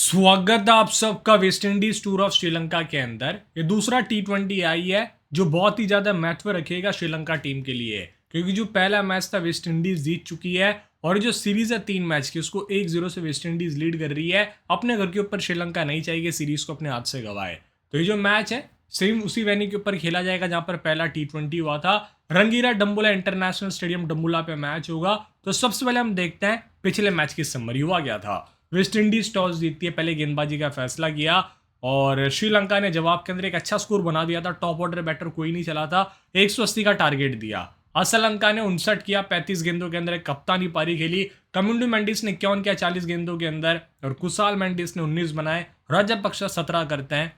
स्वागत है आप सबका West Indies tour of Sri Lanka के अंदर। ये दूसरा T20 आई है जो बहुत ही ज्यादा महत्व रखेगा श्रीलंका टीम के लिए, क्योंकि जो पहला मैच था वेस्ट इंडीज जीत चुकी है और जो सीरीज है 3 मैच की उसको 1-0 से वेस्ट इंडीज लीड कर रही है। अपने घर के ऊपर श्रीलंका नहीं चाहिए सीरीज को अपने हाथ से गवाए। तो ये जो मैच है सेम उसी वेन्यू के ऊपर खेला जाएगा जहां पर पहला T20 हुआ था। रंगीला डम्बुला इंटरनेशनल स्टेडियम डम्बुला पे मैच होगा। तो सबसे पहले हम देखते हैं पिछले मैच की समरी। हुआ गया था, वेस्ट इंडीज टॉस जीतती है, पहले गेंदबाजी का फैसला किया और श्रीलंका ने जवाब के अंदर एक अच्छा स्कोर बना दिया था। टॉप ऑर्डर बैटर कोई नहीं चला था, 180 का टारगेट दिया। श्रीलंका ने 59 किया, 35 गेंदों के अंदर एक कप्तानी पारी खेली। कमिंडू मेंडिस ने 51 किया 40 गेंदों के अंदर और कुशाल मेंडिस ने 19 बनाए। राजपक्षा 17 करते हैं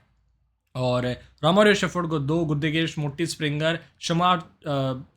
और रामारियो शेफर्ड को 2, गुद्देगेश मोटी स्प्रिंगर शमार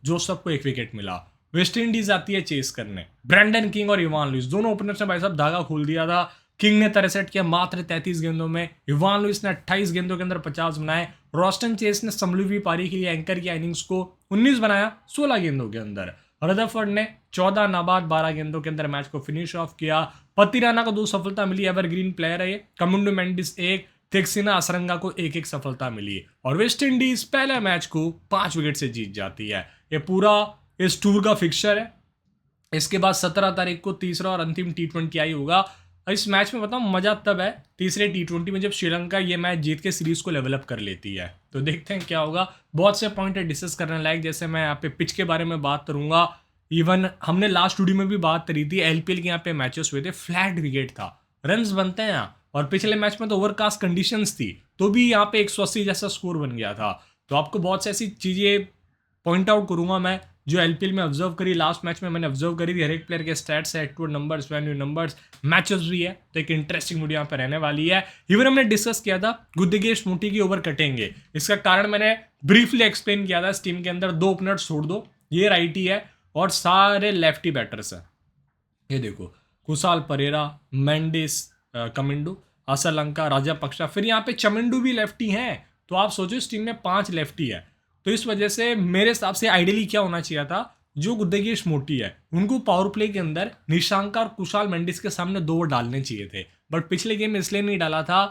जोसफ को 1 विकेट मिला। वेस्ट इंडीज आती है चेस करने। ब्रैंडन किंग और इवान लुइस दोनों ओपनर्स ने भाई साहब धागा खोल दिया था। किंग ने 63 किया मात्र 33 गेंदों में। इवान लुइस ने 28 गेंदों के अंदर 50 बनाए। रॉस्टन चेस ने संभली पारी के लिए एंकर किया इनिंग्स को, 19 बनाया 16 गेंदों के अंदर। रदरफोर्ड ने 14 नाबाद 12 गेंदों के अंदर मैच को फिनिश ऑफ किया। पतिराना को 2 सफलता मिली, एवरग्रीन प्लेयर है ये। कमुंडू मेंडिस 1, थिक्सिना असरंगा को 1-1 सफलता मिली और वेस्ट इंडीज पहले मैच को 5 विकेट से जीत जाती है। ये पूरा इस टूर का फिक्सचर है। इसके बाद 17 तारीख को तीसरा और अंतिम T20 आई होगा। इस मैच में बताऊं मजा तब है तीसरे T20 में जब श्रीलंका ये मैच जीत के सीरीज को लेवल अप कर लेती है। तो देखते हैं क्या होगा। बहुत से पॉइंट है डिस्कस करने लायक, जैसे मैं यहाँ पे पिच के बारे में बात करूंगा। इवन हमने लास्ट वीडियो में भी बात करी थी, LPL के यहाँ पे मैचेस हुए थे, फ्लैट विकेट था, रन्स बनते हैं यहाँ। और पिछले मैच में तो ओवरकास्ट कंडीशंस थी तो भी यहाँ पे 180 जैसा स्कोर बन गया था। तो आपको बहुत सी ऐसी चीजें पॉइंट आउट करूंगा मैं जो LPL में ऑब्जर्व करी। लास्ट मैच में मैंने ऑब्जर्व करी थी, हर एक प्लेयर के स्टैट्स है, active numbers, venue numbers, matches भी है। तो एक इंटरेस्टिंग वीडियो यहाँ पर रहने वाली है। इवन हमने डिस्कस किया था गुद्देगेश मोटी की ओवर कटेंगे, इसका कारण मैंने ब्रीफली एक्सप्लेन किया था। इस टीम के अंदर 2 ओपनर्स छोड़ दो, ये राइटी है और सारे लेफ्टी बैटर्स हैं। ये देखो, कुशाल परेरा, मेंडिस, कमिंडू, श्रीलंका, राजपक्षा, फिर यहाँ पे चमिंडू भी लेफ्टी हैं। तो आप सोचो इस टीम में 5 लेफ्टी है। तो इस वजह से मेरे हिसाब से आइडियली क्या होना चाहिए था, जो गुद्देगेश मोटी है उनको पावर प्ले के अंदर निशांका और कुशाल मेंडिस के सामने 2 ओवर डालने चाहिए थे। बट पिछले गेम में इसलिए नहीं डाला था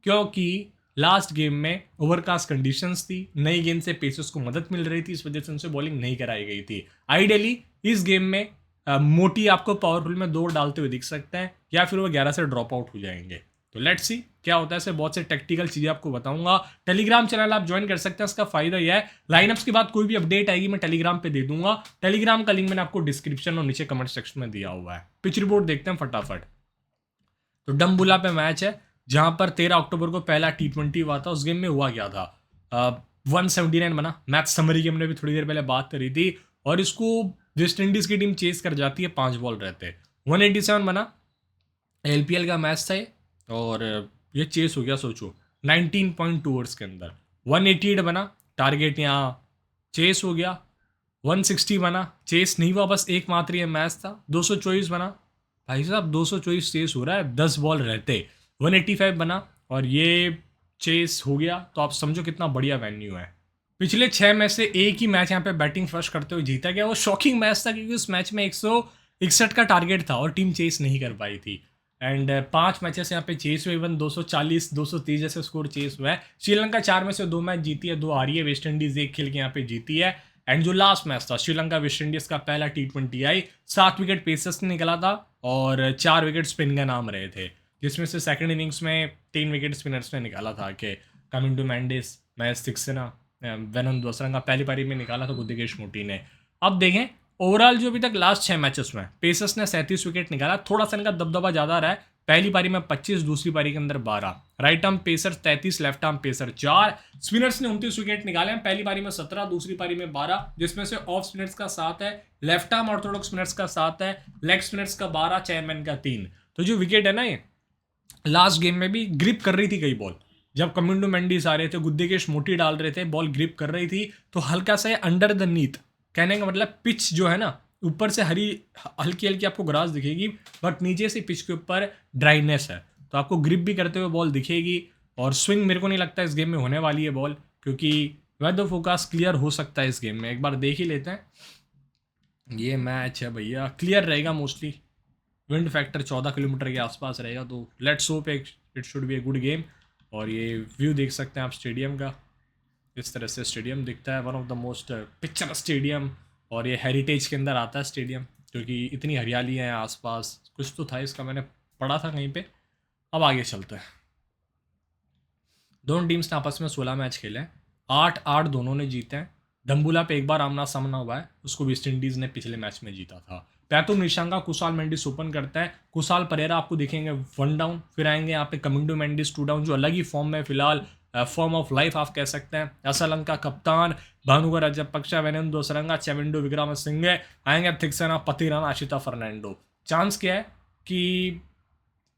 क्योंकि लास्ट गेम में ओवरकास्ट कंडीशंस थी, नई गेंद से पेसर्स को मदद मिल रही थी, इस वजह से उनसे बॉलिंग नहीं कराई गई थी। आइडियली इस गेम में मोटी आपको पावरफुल में 2 ओवर डालते हुए दिख सकते हैं या फिर वो 11 से ड्रॉप आउट हो जाएंगे। तो लेट्स सी क्या होता है। ऐसे बहुत से टेक्टिकल चीजें आपको बताऊंगा। टेलीग्राम चैनल आप ज्वाइन कर सकते हैं, इसका फायदा यह है लाइनअप्स के बाद कोई भी अपडेट आएगी मैं टेलीग्राम पे दे दूंगा। टेलीग्राम का लिंक मैंने आपको डिस्क्रिप्शन और नीचे कमेंट सेक्शन में दिया हुआ है। पिच रिपोर्ट देखते हैं फटाफट। तो डम्बुला पे मैच है जहां पर 13 अक्टूबर को पहला T20 हुआ था। उस गेम में हुआ गया था 179 बना। मैच समरी की हमने भी थोड़ी देर पहले बात करी थी और इसको वेस्ट इंडीज की टीम चेस कर जाती है, 5 बॉल रहते। 187 बना। LPL का मैच था और ये चेस हो गया, सोचो 19.2 ओवर्स के अंदर। 188 बना, टारगेट यहाँ चेस हो गया। 160 बना, चेस नहीं हुआ, बस एक मात्र ये मैच था। 224 बना, भाई साहब 224 चेस हो रहा है, 10 बॉल रहते। 185 बना और ये चेस हो गया। तो आप समझो कितना बढ़िया वेन्यू है। पिछले 6 मैच से एक ही मैच यहाँ पे बैटिंग फर्स्ट करते हुए जीता गया। वो शॉकिंग मैच था क्योंकि उस मैच में 161 का टारगेट था और टीम चेस नहीं कर पाई थी। एंड 5 मैचेस यहाँ पे चेस हुए, इवन 240 230 जैसे स्कोर चेस हुआ है। श्रीलंका 4 में से 2 मैच जीती है, 2 हारी है। वेस्ट इंडीज 1 खेल के यहाँ पे जीती है। एंड जो लास्ट मैच था श्रीलंका वेस्ट इंडीज का पहला T20 आई, 7 विकेट पेसर्स ने निकला था और 4 विकेट स्पिन का नाम रहे थे, जिसमें से सेकंड इनिंग्स में 3 विकेट स्पिनर्स ने निकाला था कि कमिंडू मेंडिस, मैच थिक्सिना, वेनन दोसरंगा पहली पारी में निकाला था गुद्देगेश मोटी ने। अब देखें ओवरऑल जो अभी तक लास्ट 6 मैचेस में पेसर्स ने 37 विकेट निकाला। थोड़ा सा इनका दबदबा ज्यादा रहा है, पहली पारी में 25, दूसरी पारी के अंदर 12। Right arm pacer 33, left arm pacer 4। Spinners ने 29 विकेट निकाले हैं, पहली पारी में 17, दूसरी पारी में 12, जिसमें से ऑफ स्पिनर्स का 7 है, लेफ्ट आर्म ऑर्थोडॉक्स स्पिनर्स का 7 है, लेग स्पिनर्स का 12, चेयरमैन का 3। तो जो विकेट है ना, ये लास्ट गेम में भी ग्रिप कर रही थी कई बॉल। जब कमिंडू मेंडिस आ रहे थे, गुद्देगेश मोटी डाल रहे थे, बॉल ग्रिप कर रही थी। तो हल्का सा अंडर द नीथ, कहने का मतलब पिच जो है ना, ऊपर से हल्की हल्की आपको ग्रास दिखेगी बट नीचे से पिच के ऊपर ड्राइनेस है, तो आपको ग्रिप भी करते हुए बॉल दिखेगी। और स्विंग मेरे को नहीं लगता इस गेम में होने वाली है बॉल, क्योंकि वेदर फोकास्ट क्लियर हो सकता है इस गेम में। एक बार देख ही लेते हैं। ये मैच है भैया, क्लियर रहेगा मोस्टली। विंड फैक्टर 14 किलोमीटर के आसपास रहेगा, तो लेट्स होप एक it should be a good game. और ये व्यू देख सकते हैं आप स्टेडियम का, इस तरह से स्टेडियम दिखता है, one of the most picture stadium. और ये हेरिटेज के अंदर आता है स्टेडियम, क्योंकि इतनी हरियाली है आसपास, कुछ तो था इसका, मैंने पढ़ा था कहीं पे। अब आगे चलते हैं। दोनों टीम्स ने आपस में 16 मैच खेले हैं, 8-8 दोनों ने जीते हैं। डम्बुला पे एक बार आमना सामना हुआ है, उसको वेस्ट इंडीज़ ने पिछले मैच में जीता था। पैतुम निशांगा कुसाल मेंडिस ओपन करता है, कुसाल परेरा आपको दिखेंगे 1 डाउन, फिर आएंगे यहाँ पे कमिंडो मेंडिस 2 डाउन, जो अलग ही फॉर्म में फिलहाल, फॉर्म ऑफ लाइफ आप कह सकते हैं। असलंका कप्तान, भानुगर राजपक्षा, वेनेंदो सरंगा, चेमेंडो विक्रम सिंघे, आएंगे थिक्सेना, पतिराना, आशिता फर्नांडो। चांस क्या है कि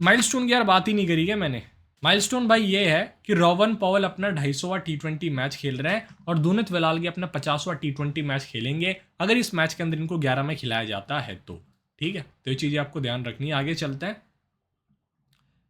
माइलस्टोन की यार बात ही नहीं करी क्या मैंने। माइलस्टोन भाई ये है कि रोवन पॉवल अपना 250वां T20 मैच खेल रहे हैं और दूनित वेलाल के अपना 50वां T20 मैच खेलेंगे, अगर इस मैच के अंदर इनको 11 में खिलाया जाता है तो। ठीक है, तो ये चीज़ें आपको ध्यान रखनी है। आगे चलते हैं।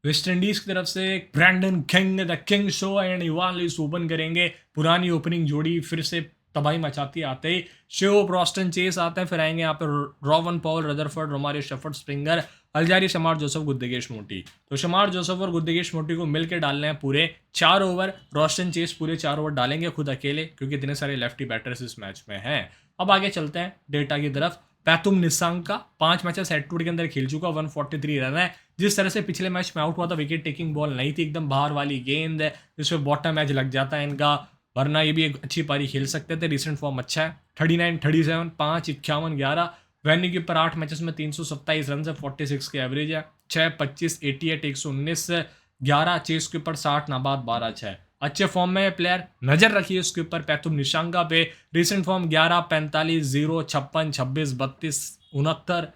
वेस्ट इंडीज की तरफ से Brandon King, the King show and Evin Lewis open करेंगे। पुरानी ओपनिंग जोड़ी फिर से तबाही मचाती आते ही शेव ब्रॉस्टन चेस आते हैं, फिर आएंगे यहाँ पे Rovman Powell, Rutherford, Romario Shepherd, Springer, Alzarri, Shamar Joseph, Gudakesh Motie. तो शमार जोसेफ और गुद्देगेश मोटी को मिलकर डालने हैं पूरे 4 ओवर, रोस्टन चेस पूरे 4 ओवर डालेंगे खुद अकेले, क्योंकि इतने सारे लेफ्टी बैटर्स इस मैच में हैं। अब आगे चलते हैं डेटा की तरफ। Pathum Nissanka 5 matches head to head के अंदर खेल चुका, 143 रन है। जिस तरह से पिछले मैच में आउट हुआ था, विकेट टेकिंग बॉल नहीं थी, एकदम बाहर वाली गेंद है जिसमें बॉटम मैच लग जाता है इनका, वरना ये भी एक अच्छी पारी खेल सकते थे। रिसेंट फॉर्म अच्छा है, 39, 37, 5, 51, 11। वेन्यू के ऊपर 8 मैचेस में 327 रन है, 46 के एवरेज है। 6, 25, 88, 119, 11 चेस के ऊपर 60, नाबाद 12, 6। अच्छे फॉर्म में प्लेयर, नजर रखिए उसके ऊपर पैतुम निशांगा पे। Recent form 11, 45, 0, 56, 26, 32, 69।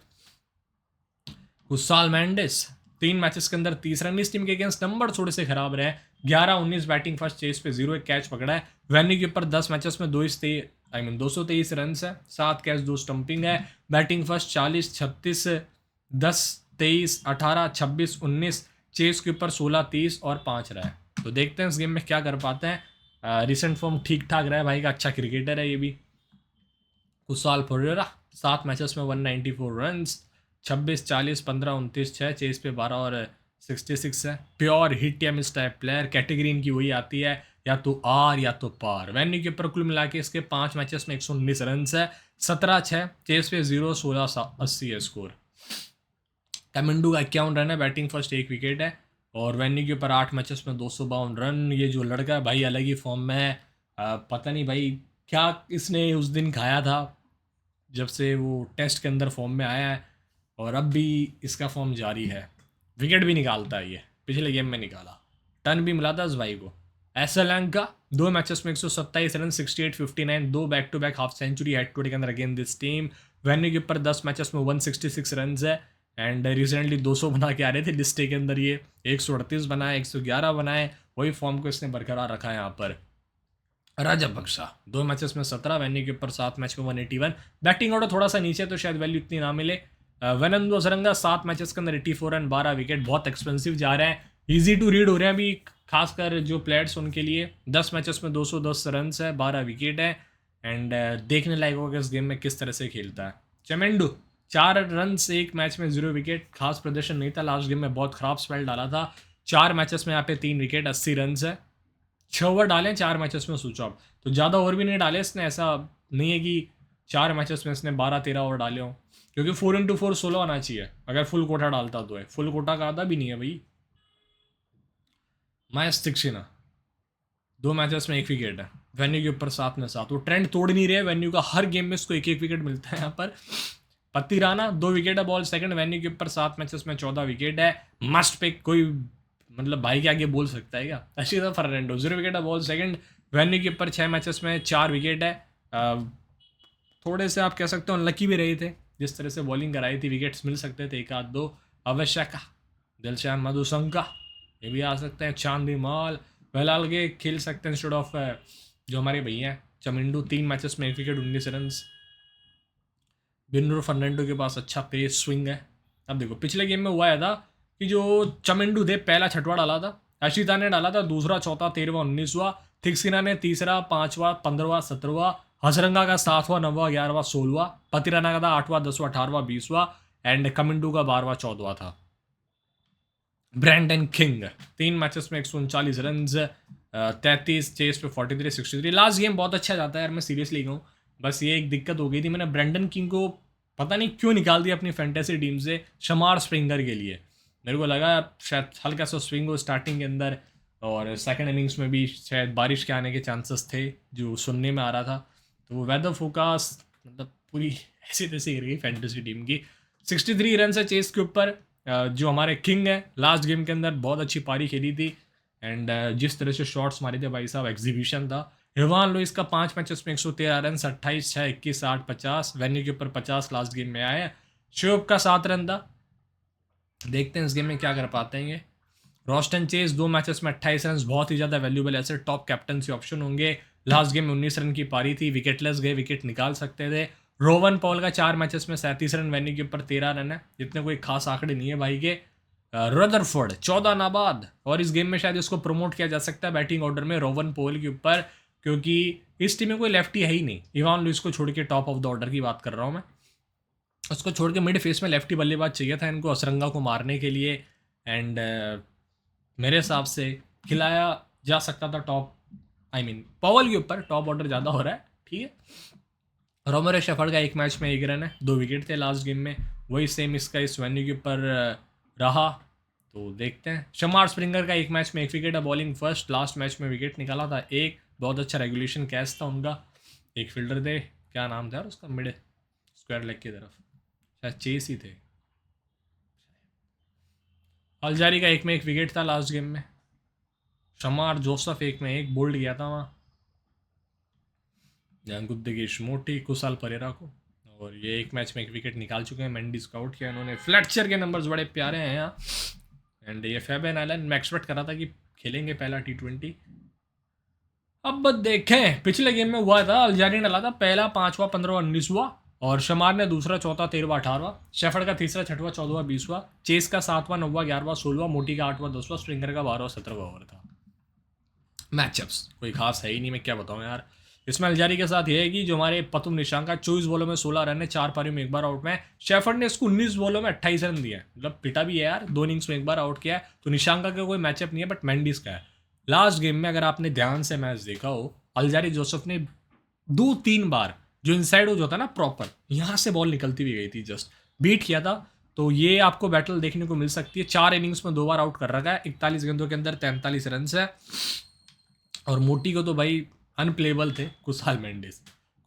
Kusal Mendis 3 matches के अंदर 30 रन। इस टीम के अगेंस्ट नंबर थोड़े से खराब रहे, 11, 19 बैटिंग फर्स्ट, चेस पे 0, एक कैच पकड़ा है। वेन्यू के ऊपर 10 मैचेस में 223 रन है, 7 कैच, 2 स्टंपिंग है। बैटिंग फर्स्ट 40, 36, 10, 23, 18, 26, 19, चेस के ऊपर 16, 30 और 5 रहा है। तो देखते हैं इस गेम में क्या कर पाते हैं। रिसेंट फॉर्म ठीक ठाक रहा है भाई का, अच्छा क्रिकेटर है ये भी। कुसाल परेरा 7 मैचेस में 194 रन, 26, 40, 15, 29, 6, चेस पे 12 और 66 है। प्योर हिट या मिस टाइप प्लेयर, कैटेगरी इनकी वही आती है, या तो आर या तो पार। वेन्यू के ऊपर कुल मिला के इसके 5 मैचेस में 119 रन है, 17, 6, चेस पे 0, 16, 80 है स्कोर। कमिंडू का 51 रन है, बैटिंग फर्स्ट, 1 विकेट है। और वेन्यू के ऊपर 8 मैचेस में 252 रन। ये जो लड़का है भाई अलग ही फॉर्म में है, पता नहीं भाई क्या इसने उस दिन खाया था जब से वो टेस्ट के अंदर फॉर्म में आया है, और अब भी इसका फॉर्म जारी है। विकेट भी निकालता है ये, पिछले गेम में निकाला, टर्न भी मिला था उस भाई को। एसएलएंका 2 मैचेस में 127 run, 68, 59, 2 back to back half century head to head के अंदर अगेन दिस टीम। वेन्यू के ऊपर 10 मैचेस में 166 रन है, एंड रिसेंटली 200 बना के आ रहे थे लिस्टे के अंदर, ये 138 बनाए, 111 बनाए, वही फॉर्म को इसने बरकरार रखा है यहाँ पर। राजपक्षा 2 मैचेस में 17, वेन्यू के ऊपर 7 मैच में 181। बैटिंग ऑर्डर थोड़ा सा नीचे तो शायद वैल्यू इतनी ना मिले। वेनेंदो सरंगा 7 मैचेस के अंदर 84 रन, 12 विकेट, बहुत एक्सपेंसिव जा रहे हैं, इजी टू रीड हो रहे हैं अभी, खासकर जो प्लेयर्स उनके लिए। 10 मैचेस में 210 रन है, 12 विकेट है, एंड देखने लायक होगा इस गेम में किस तरह से खेलता है। चेमेंडू 4 रन से 1 मैच में 0 विकेट, खास प्रदर्शन नहीं था, लास्ट गेम में बहुत खराब स्पेल डाला था। 4 मैचेस में यहाँ पे 3 विकेट, 80 रन है। 6 ओवर डाले 4 मैचेस में स्विच ऑफ, तो ज़्यादा ओवर भी नहीं डाले इसने, ऐसा नहीं है कि 4 मैचेस में इसने 12-13 ओवर डाले हों, क्योंकि 4x4 16 आना चाहिए अगर फुल कोटा डालता तो है, फुल कोटा का आधा भी नहीं है भाई। मैच तिक्शिना 2 मैचेस में 1 विकेट है, वेन्यू के ऊपर 7 में 7, वो ट्रेंड तोड़ नहीं रहे, वेन्यू का हर गेम में इसको 1-1 विकेट मिलता है यहाँ पर। पतिराना 2 विकेट है, बॉल सेकंड, वेन्यू के ऊपर 7 मैचेस में 14 विकेट है, मस्ट पिक, कोई मतलब भाई के आगे बोल सकता है क्या। अशिता फर्नांडो 0 विकेट है, बॉल सेकंड, वेन्यू के ऊपर 6 मैचेस में 4 विकेट है। थोड़े से आप कह सकते हो अनलकी भी रहे थे, जिस तरह से बॉलिंग कराई थी, विकेट्स मिल सकते थे 1-2। आवश्यका, दिलशान मधुशंका ये भी आ सकते हैं, चांदी माल वेलाल के खेल सकते हैं इंस्टेड ऑफ जो हमारे भैया हैं चमिंडू। 3 मैचेस में 1 विकेट, 19 रन। बिन्नू फर्नांडो के पास अच्छा पेस स्विंग है। अब देखो पिछले गेम में हुआ है था कि जो चमिंडू थे पहला 6वां डाला था, अशिता ने डाला था दूसरा, चौथा, 13वां, 19वां, थिक्सिना ने तीसरा, 5वां, 15वां, 17वां, हसरंगा का 7वां, 9वां, 11वां, 16वां, पतिराना का था 8वां, 10वां, 18वां, 20वां, एंड कमिंडू का 12वां, 14वां था। ब्रैंडन किंग 3 मैचेस में 139 रन, 33 चेस पे 43, 63। लास्ट गेम बहुत अच्छा जाता है यार, मैं सीरियसली कहूँ। बस ये एक दिक्कत हो गई थी, मैंने ब्रैंडन किंग को पता नहीं क्यों निकाल दिया अपनी फैंटेसी टीम से शमार स्प्रिंगर के लिए। मेरे को लगा शायद हल्का सा स्विंग हो स्टार्टिंग के अंदर, और सेकंड इनिंग्स में भी शायद बारिश के आने के चांसेस थे जो सुनने में आ रहा था। तो वो वेदर फोकास्ट मतलब पूरी ऐसी तैसी गिर गई फैंटेसी टीम की। 63 रन है चेस के ऊपर। जो हमारे किंग है लास्ट गेम के अंदर बहुत अच्छी पारी खेली थी, एंड जिस तरह से शॉट्स मारे थे भाई साहब, एग्जीबिशन था। इवान लुइस का 5 मैचेस में 113 रन, 28 6 21 8 50, वेन्यू के ऊपर 50 लास्ट गेम में आए। शोब का 7 रन था। देखते हैं इस गेम में क्या कर पाते हैं ये। रोस्टन चेस 2 मैचेस में 28 रन, बहुत ही ज़्यादा वैल्यूबल ऐसे टॉप कैप्टनसी ऑप्शन होंगे। लास्ट गेम में 19 रन की पारी थी, विकेटलेस गए, विकेट निकाल सकते थे। रोवन पॉल का 4 मैचेस में 37 रन, वेन्यू के ऊपर 13 रन है, जितने कोई खास आंकड़े नहीं है भाई के। रदरफोर्ड 14 नाबाद, और इस गेम में शायद इसको प्रमोट किया जा सकता है बैटिंग ऑर्डर में रोवन पॉल के ऊपर, क्योंकि इस टीम में कोई लेफ्टी है ही नहीं। इवान लुइस को छोड़ के टॉप ऑफ द ऑर्डर की बात कर रहा हूँ मैं, उसको छोड़ के मिड फेस में लेफ्टी बल्लेबाज चाहिए था इनको असरंगा को मारने के लिए। एंड मेरे हिसाब से खिलाया जा सकता था टॉप, आई मीन पॉवल के ऊपर टॉप ऑर्डर ज़्यादा हो रहा है, ठीक है। रोमर शेफर्ड का 1 मैच में 1 रन है, 2 विकेट थे लास्ट गेम में, वही सेम इसका इस वेन्यू के ऊपर रहा। तो देखते हैं। शमार स्प्रिंगर का 1 मैच में 1 विकेट है, बॉलिंग फर्स्ट, लास्ट मैच में विकेट निकाला था एक, बहुत अच्छा रेगुलेशन कैच था उनका। एक फील्डर थे, क्या नाम था यार उसका, मिड स्क्वायर लेग की तरफ, शायद चेस ही थे। अलजारी का 1 में 1 विकेट था लास्ट गेम में। शमार जोसफ 1 में 1 बोल्ड किया था वहाँ गुद्देगेश मोटी कुशाल परेरा को, और ये 1 मैच में 1 विकेट निकाल चुके हैं। मेंडिस को आउट किया इन्होंने। फ्लेटचर के नंबर्स बड़े प्यारे हैं यहाँ, एंड ये फैबियन आइलैंड मैं एक्सपेक्ट कर रहा था कि खेलेंगे पहला T20। अब देखें, पिछले गेम में हुआ था, अलजारी ने डाला था पहला 5वां 15वां 19वां, और शमार ने दूसरा 4था 13वां 18वां, शेफर्ड का तीसरा 6वां 14वां 20वां, चेस का 7वां 9वां 11वां 16वां, मोटी का 8वां 10वां, स्प्रिंगर का 12वां 17वां ओवर था। मैचअप्स कोई खास है ही नहीं, मैं क्या बताऊं यार। इसमें अलजारी के साथ ये है कि जो हमारे पतुम निशांक का 24 बॉलों में 16 रन है, 4 पारियों में 1 बार आउट में। शेफर्ड ने इसको 19 बॉलों में 28 रन दिया है, मतलब पिटा भी है यार, 2 इनिंग्स में 1 बार आउट किया है। तो निशांक का कोई मैचअप नहीं है, बट मेंडिस का है। लास्ट गेम में अगर आपने ध्यान से मैच देखा हो, अलजारी जोसेफ ने 2-3 बार जो इनसाइड हो जाता ना प्रॉपर, यहाँ से बॉल निकलती हुई गई थी, जस्ट बीट किया था। तो ये आपको बैटल देखने को मिल सकती है। 4 इनिंग्स में 2 बार आउट कर रखा है, 41 गेंदों के अंदर 43 रन है। और मोटी को तो भाई अनप्लेबल थे Kusal Mendis.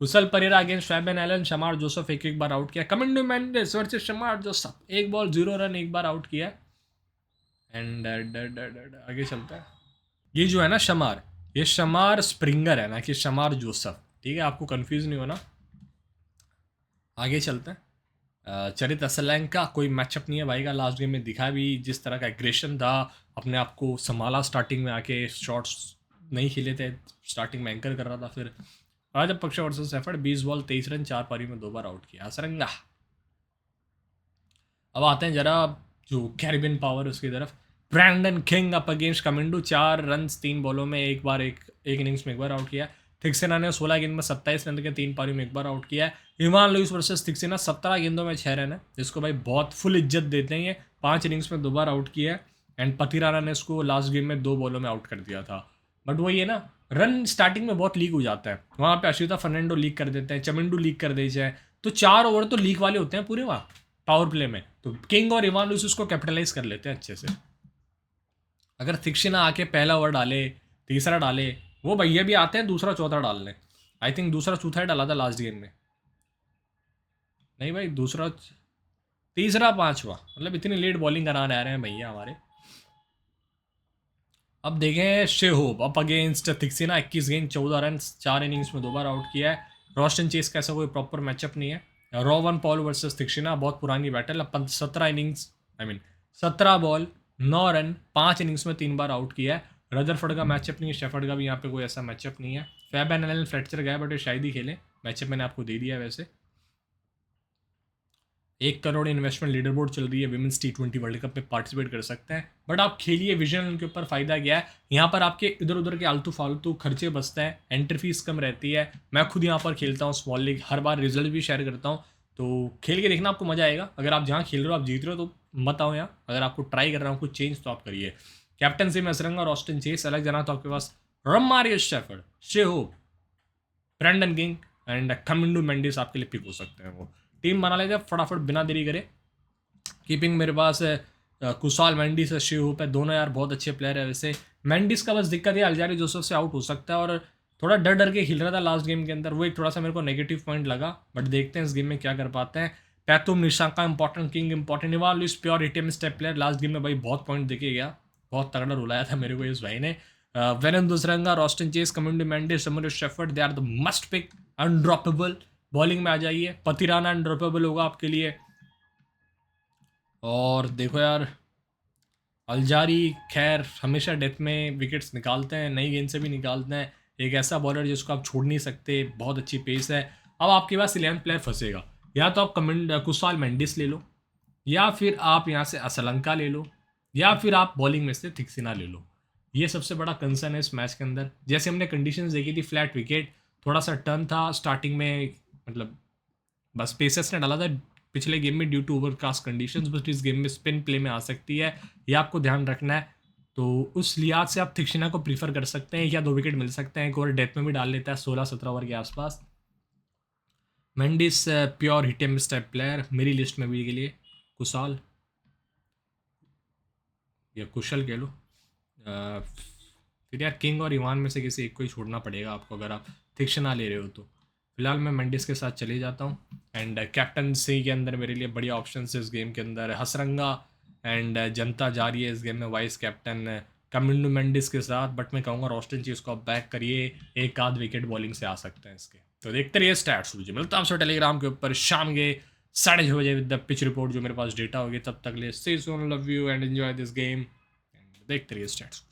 Kusal Perera against Fabian Allen, Shamar Joseph एक एक बार आउट किया। Kamindu Mendis versus Shamar Joseph, 1 ball 0 run 1 बार आउट किया। एंड आगे चलता है। ये जो है ना शमार, ये शमार स्प्रिंगर है ना कि शमार जोसेफ, ठीक है, आपको कंफ्यूज नहीं होना। आगे चलते हैं। चरित असलैंग का कोई मैचअप नहीं है भाई का, लास्ट गेम में दिखा भी जिस तरह का एग्रेशन था, अपने आप को संभाला, स्टार्टिंग में आके शॉट्स नहीं खेले थे, स्टार्टिंग में एंकर कर रहा था। फिर राजब पक्षा वर्सेस एफर्ड, 20 बॉल 23 रन, 4 पारी में 2 बार आउट किया असरंगा। अब आते हैं जरा जो कैरिबियन पावर उसकी तरफ। Brandon King up against Kamindu, 4 run 3 बॉलों में एक इनिंग्स में 1 बार आउट किया। थिक्सेना ने 16 गेंद में 27 रन के 3 पारी में 1 बार आउट किया है। इवान लुइस वर्सेस थिक्सेना, 17 गेंदों में 6 रन है, जिसको भाई बहुत फुल इज्जत देते हैं। 5 इनिंग्स में 2 बार आउट किया है। एंड पतिराना ने इसको लास्ट गेम में 2 बॉलों में आउट कर दिया था। बट वही है ना, रन स्टार्टिंग में बहुत लीक हो जाता है, वहाँ पे अश्विता फर्नांडो लीक कर देते हैं, चमिंडू लीक कर देते हैं। तो 4 ओवर तो लीक वाले होते हैं पूरे वहाँ पावर प्ले में, तो किंग और इवान लुइस उसको कैपिटलाइज कर लेते हैं अच्छे से। अगर थिक्सेना आके पहला ओवर डाले, तीसरा डाले, वो भैया भी आते हैं दूसरा चौथा डालने। आई थिंक दूसरा चौथा ही डाला था लास्ट गेम में, नहीं भाई दूसरा तीसरा 5वां, मतलब इतनी लेट बॉलिंग कराने आ रहे हैं भैया हमारे। अब देखें शेहोब अप अगेंस्ट थिक्सेना, 21 गेंद 14 रन, 4 इनिंग्स में 2 बार आउट किया है। रोस्टन चेस का ऐसा कोई प्रॉपर मैचअप नहीं है। रोवन पॉल वर्सेस थिक्सेना, बहुत पुरानी बैटल। अब 17 innings, I mean 17 ball 9 run, 5 innings में 3 बार आउट किया है। रदरफोर्ड का मैचअप नहीं है, शेफर्ड का भी यहाँ पे कोई ऐसा मैचअप नहीं है। फैबियन आइलैंड फ्लेटचर गया, बट ये शायद ही खेले, मैचअप मैंने आपको दे दिया है वैसे। 1 करोड़ इन्वेस्टमेंट लीडर बोर्ड चल रही है, विमेंस T20 वर्ल्ड कप में पार्टिसिपेट कर सकते हैं। बट आप खेलिए, विजन उनके ऊपर फ़ायदा क्या है, यहाँ पर आपके इधर उधर के आलतू फालतू खर्चे बचते हैं, एंट्री फीस कम रहती है। मैं खुद यहाँ पर खेलता हूँ स्मॉल लीग, हर बार रिजल्ट भी शेयर करता हूँ, तो खेल के देखना आपको मज़ा आएगा। अगर आप जहाँ खेल रहे हो आप जीत रहे हो, तो मत आओ यहाँ। अगर आपको ट्राई करना हो कुछ चेंज तो आप करिए। कैप्टनसी में असरंगा और ऑस्टिन चेस अलग जाना तो आपके पास Romario Shepherd, Shai Hope, Brandon King and Kamindu Mendis आपके लिए पिक हो सकते हैं। वो टीम बना लेते हैं फटाफट बिना देरी करे। कीपिंग मेरे पास है कुशाल मेंडिस है, शे होप है, दोनों यार बहुत अच्छे प्लेयर है। वैसे मेंडिस का बस दिक्कत है अल्जारी जोसेफ से आउट हो सकता है और थोड़ा डर डर के खेल रहा था लास्ट गेम के अंदर, वो एक थोड़ा सा मेरे को नेगेटिव पॉइंट लगा। बट देखते हैं इस गेम में क्या कर पाते हैं। Pathum Nissanka important, King important, Evin Lewis pure ATM step player last game में भाई बहुत पॉइंट देके गया, बहुत तगड़ा रुलाया था मेरे को इस भाई ने। Wanindu Hasaranga, Roston Chase, Kamindu Mendis, Shamar Shepherd, they are the must pick, undroppable. Bowling में आ जाइए, पतिराना अनड्रॉपेबल होगा आपके लिए। और देखो यार अलजारी खैर हमेशा डेथ में विकेट्स निकालते हैं, नई गेंद से भी निकालते हैं। एक ऐसा बॉलर जिसको आप छोड़ नहीं सकते, बहुत अच्छी पेस है। अब आपके पास 11 प्लेयर फंसेगा, या तो आप कुशाल मेंडिस ले लो, या फिर आप यहाँ से असलंका ले लो, या फिर आप बॉलिंग में से थिक्सिना ले लो। ये सबसे बड़ा कंसर्न है इस मैच के अंदर। जैसे हमने कंडीशंस देखी थी, फ्लैट विकेट, थोड़ा सा टर्न था स्टार्टिंग में, मतलब बस पेसर्स ने डाला था पिछले गेम में due to overcast conditions, but इस गेम में स्पिन प्ले में आ सकती है, ये आपको ध्यान रखना है। तो उस लिहाज से आप थिक्सिना को प्रीफर कर सकते हैं, या 2 विकेट मिल सकते हैं, एक ओवर डेथ में भी डाल लेता है 16-17 ओवर के आसपास। Mendis pure hit step player मेरी लिस्ट में भी के लिए। कुशाल या कुशल कह लो, फिर यार किंग और इवान में से किसी एक को ही छोड़ना पड़ेगा आपको अगर आप थिक्सिना ले रहे हो तो। फिलहाल मैं मेंडिस के साथ चले जाता हूँ। एंड कैप्टनसी के अंदर मेरे लिए बढ़िया ऑप्शन है इस गेम के अंदर, हसरंगा एंड जनता जा रही है इस गेम में वाइस कैप्टन कमिंडो मेंडिस के साथ। बट मैं कहूँगा रोस्टन चीज को आप बैक करिए, एक आध विकेट बॉलिंग से आ सकते हैं इसके। तो देखते रहिए स्टैट्स। मुझे मिलता हूँ आपसे टेलीग्राम के ऊपर शाम के 6:30 बजे विद द पिच रिपोर्ट जो मेरे पास डेटा होगी। तब तक ले से love you and enjoy this game, देखते रहिए स्टैट्स।